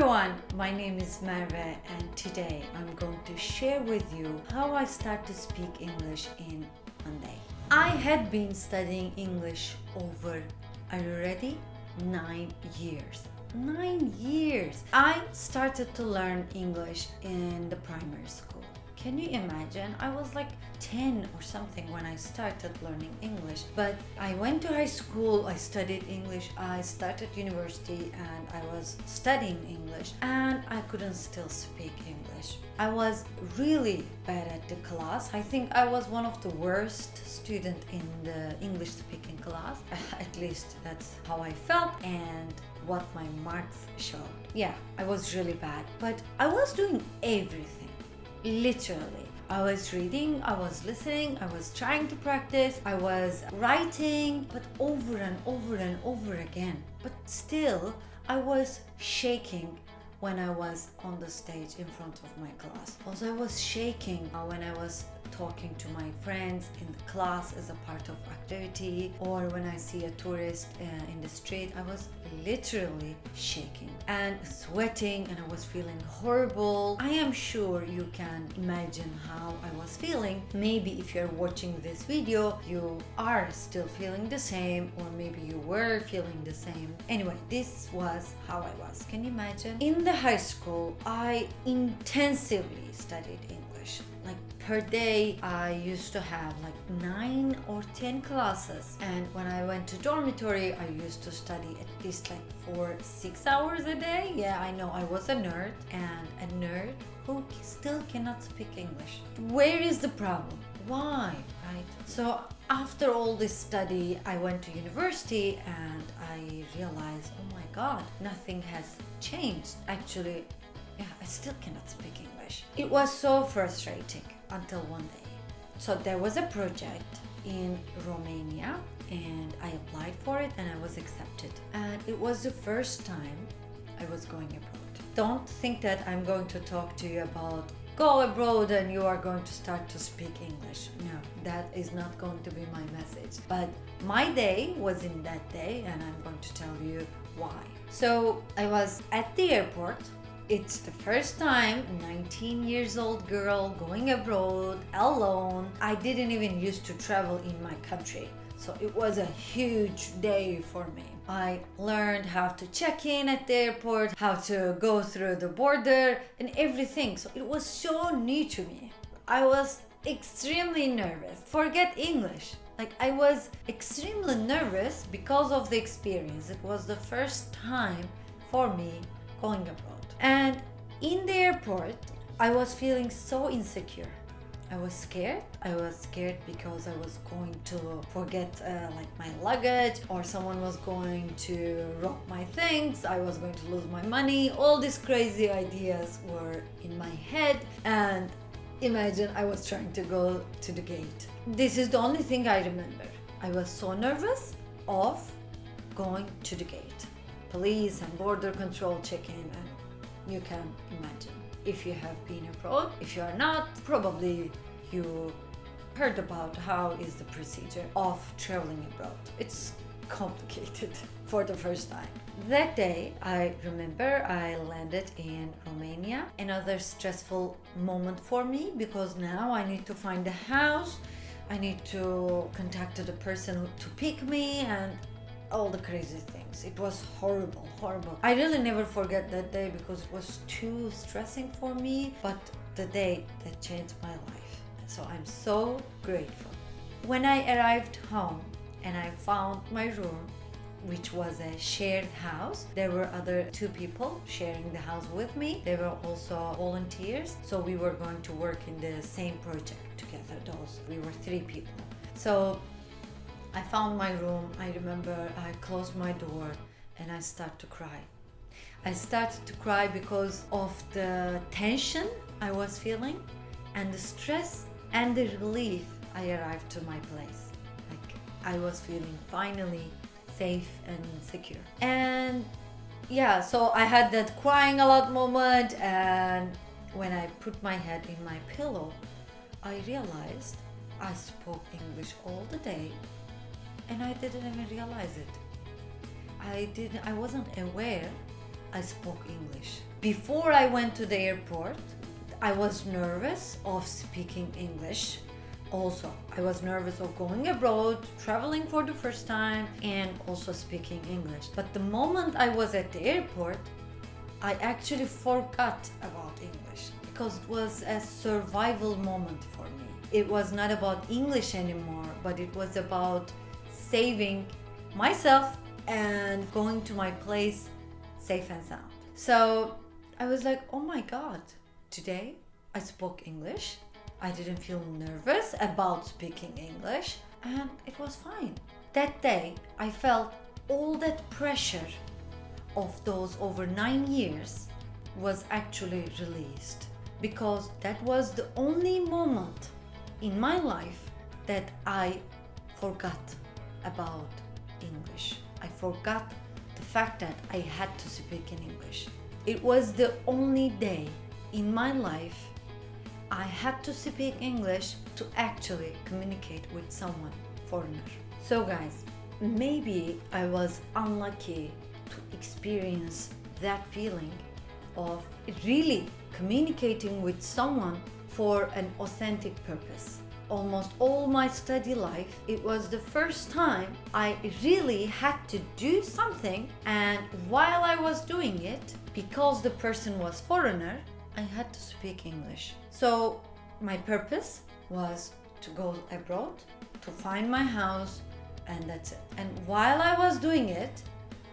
everyone, my name is Merve and today I'm going to share with you how I start to speak English in one day. I had been studying English over, are you ready? 9 years. 9 years! I started to learn English in the primary school. Can you imagine? I was like 10 or something when I started learning English. But I went to high school, I studied English, I started university and I was studying English and I couldn't still speak English. I was really bad at the class. I think I was one of the worst students in the English speaking class. At least that's how I felt and what my marks showed. Yeah, I was really bad, but I was doing everything. Literally. I was reading, I was listening, I was trying to practice, I was writing, but over and over and over again. But still, I was shaking when I was on the stage in front of my class. Also, I was shaking when I was talking to my friends in the class as a part of activity, or when I see a tourist in the street. I was literally shaking and sweating and I was feeling horrible. I am sure you can imagine how I was feeling. Maybe if you're watching this video, you are still feeling the same, or maybe you were feeling the same. Anyway, this was how I was. Can you imagine? In the high school, I intensively studied English. Like per day, I used to have like 9 or 10 classes. And when I went to dormitory, I used to study at least like for 6 hours a day. Yeah, I know I was a nerd, and a nerd who still cannot speak English. Where is the problem? Why, right? So after all this study, I went to university and I realized, oh my God, nothing has changed. Actually, yeah, I still cannot speak English. It was so frustrating until one day. So there was a project in Romania and I applied for it and I was accepted. And it was the first time I was going abroad. Don't think that I'm going to talk to you about go abroad and you are going to start to speak English. No, that is not going to be my message. But my day was in that day and I'm going to tell you why. So I was at the airport. It's the first time 19 years old girl going abroad alone. I didn't even used to travel in my country. So it was a huge day for me. I learned how to check in at the airport, how to go through the border and everything. So it was so new to me. I was extremely nervous. Forget English. Like I was extremely nervous because of the experience. It was the first time for me going abroad. And in the airport, I was feeling so insecure. I was scared. I was scared because I was going to forget like my luggage, or someone was going to rob my things. I was going to lose my money. All these crazy ideas were in my head. And imagine I was trying to go to the gate. This is the only thing I remember. I was so nervous of going to the gate. Police and border control check-in, and you can imagine. If you have been abroad, if you are not, probably you heard about how is the procedure of traveling abroad. It's complicated for the first time. That day, I remember I landed in Romania. Another stressful moment for me because now I need to find a house. I need to contact the person to pick me and all the crazy things. It was horrible, horrible. I really never forget that day because it was too stressing for me, but the day that changed my life. So I'm so grateful. When I arrived home and I found my room, which was a shared house, there were other 2 people sharing the house with me. They were also volunteers, so we were going to work in the same project together. We were 3 people. So I found my room. I remember I closed my door and I started to cry. I started to cry because of the tension I was feeling and the stress and the relief. I arrived to my place. Like I was feeling finally safe and secure. And yeah, so I had that crying a lot moment, and when I put my head in my pillow, I realized I spoke English all the day and I didn't even realize it. I wasn't aware I spoke English. Before I went to the airport, I was nervous of speaking English. Also, I was nervous of going abroad, traveling for the first time, and also speaking English. But the moment I was at the airport, I actually forgot about English because it was a survival moment for me. It was not about English anymore, but it was about saving myself and going to my place safe and sound. So I was like, oh my God, today I spoke English. I didn't feel nervous about speaking English, and it was fine. That day, I felt all that pressure of those over 9 years was actually released, because that was the only moment in my life that I forgot about English. I forgot the fact that I had to speak in English. It was the only day in my life I had to speak English to actually communicate with someone foreigner. So guys, maybe I was unlucky to experience that feeling of really communicating with someone for an authentic purpose. Almost all my study life, it was the first time I really had to do something, and while I was doing it, because the person was foreigner, I had to speak English. So my purpose was to go abroad, to find my house, and that's it. And while I was doing it,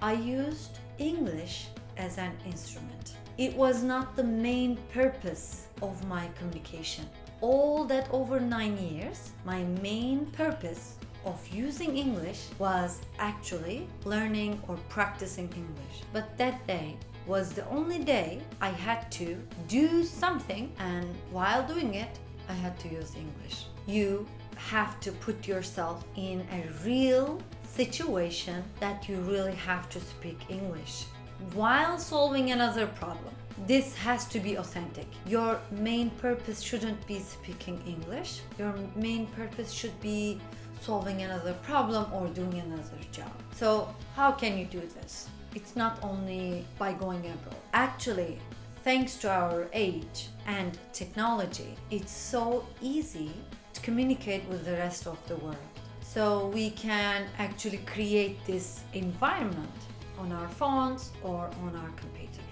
I used English as an instrument. It was not the main purpose of my communication. All that over 9 years, my main purpose of using English was actually learning or practicing English. But that day was the only day I had to do something, and while doing it, I had to use English. You have to put yourself in a real situation that you really have to speak English while solving another problem. This has to be authentic. Your main purpose shouldn't be speaking English. Your main purpose should be solving another problem or doing another job. So how can you do this? It's not only by going abroad. Actually, thanks to our age and technology, it's so easy to communicate with the rest of the world. So we can actually create this environment on our phones or on our computer.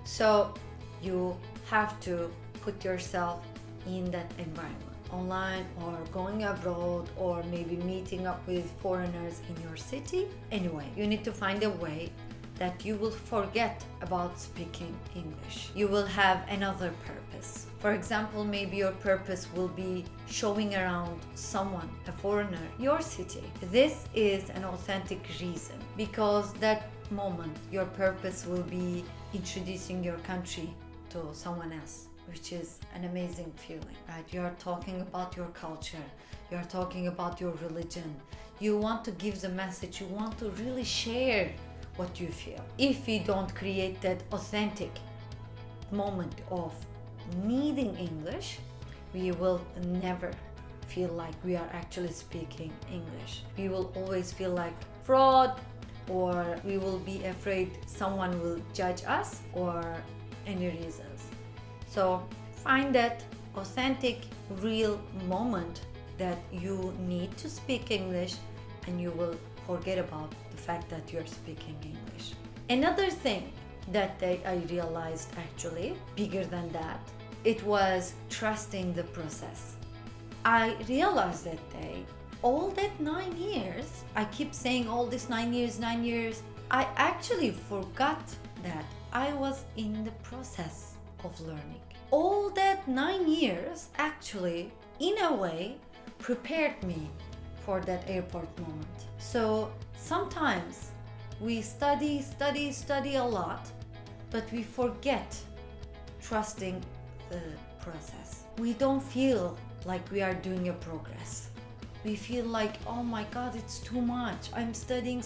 So you have to put yourself in that environment, online or going abroad, or maybe meeting up with foreigners in your city. Anyway, you need to find a way that you will forget about speaking English. You will have another purpose. For example, maybe your purpose will be showing around someone, a foreigner, your city. This is an authentic reason, because that moment your purpose will be introducing your country to someone else, which is an amazing feeling, right? You are talking about your culture, you are talking about your religion. You want to give the message, you want to really share what you feel. If we don't create that authentic moment of needing English, we will never feel like we are actually speaking English. We will always feel like fraud, or we will be afraid someone will judge us, or any reasons. So find that authentic, real moment that you need to speak English, and you will forget about the fact that you're speaking English. Another thing that I realized, actually bigger than that, it was trusting the process. I realized that day, all that 9 years, I keep saying all this 9 years, I actually forgot that I was in the process of learning. All that 9 years actually, in a way, prepared me for that airport moment. So sometimes we study a lot, but we forget trusting the process. We don't feel like we are doing a progress. We feel like, oh my God, it's too much. I'm studying,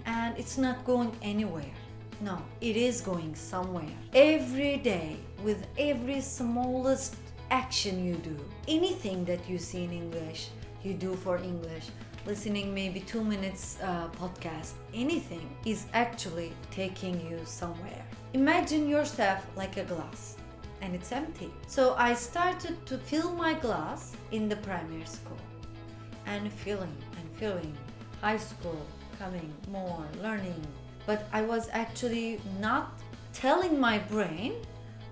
and it's not going anywhere. No, it is going somewhere. Every day, with every smallest action you do, anything that you see in English, you do for English, listening maybe 2 minutes podcast, anything is actually taking you somewhere. Imagine yourself like a glass and it's empty. So I started to fill my glass in the primary school and filling, high school, coming more, learning. But I was actually not telling my brain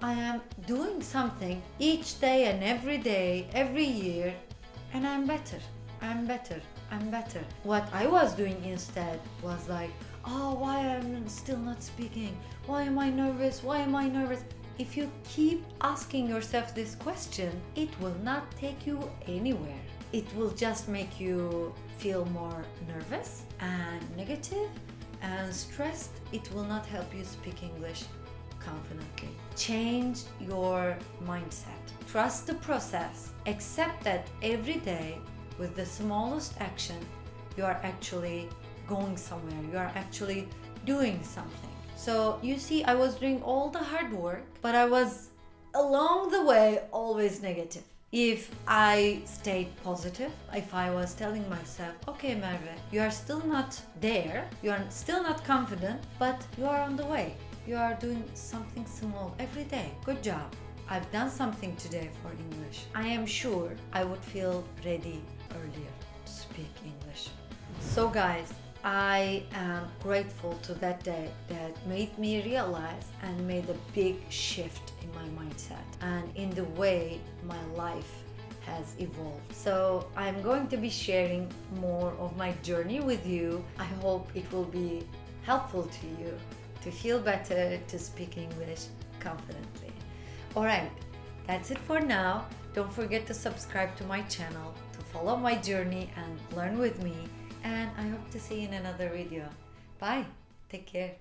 I am doing something each day and every day, every year, and I'm better. What I was doing instead was like, oh, why am I still not speaking? Why am I nervous? If you keep asking yourself this question, it will not take you anywhere. It will just make you feel more nervous and negative and stressed. It will not help you speak English confidently. Change your mindset. Trust the process. Accept that every day, with the smallest action, you are actually going somewhere. You are actually doing something. So you see, I was doing all the hard work, but I was along the way always negative. If I stayed positive, if I was telling myself, okay, Merve, you are still not there, you are still not confident, but you are on the way. You are doing something small every day. Good job. I've done something today for English. I am sure I would feel ready earlier to speak English. So guys, I am grateful to that day that made me realize and made a big shift in my mindset and in the way my life has evolved. So I'm going to be sharing more of my journey with you. I hope it will be helpful to you to feel better, to speak English confidently. Alright, that's it for now. Don't forget to subscribe to my channel to follow my journey and learn with me. And I hope to see you in another video. Bye. Take care.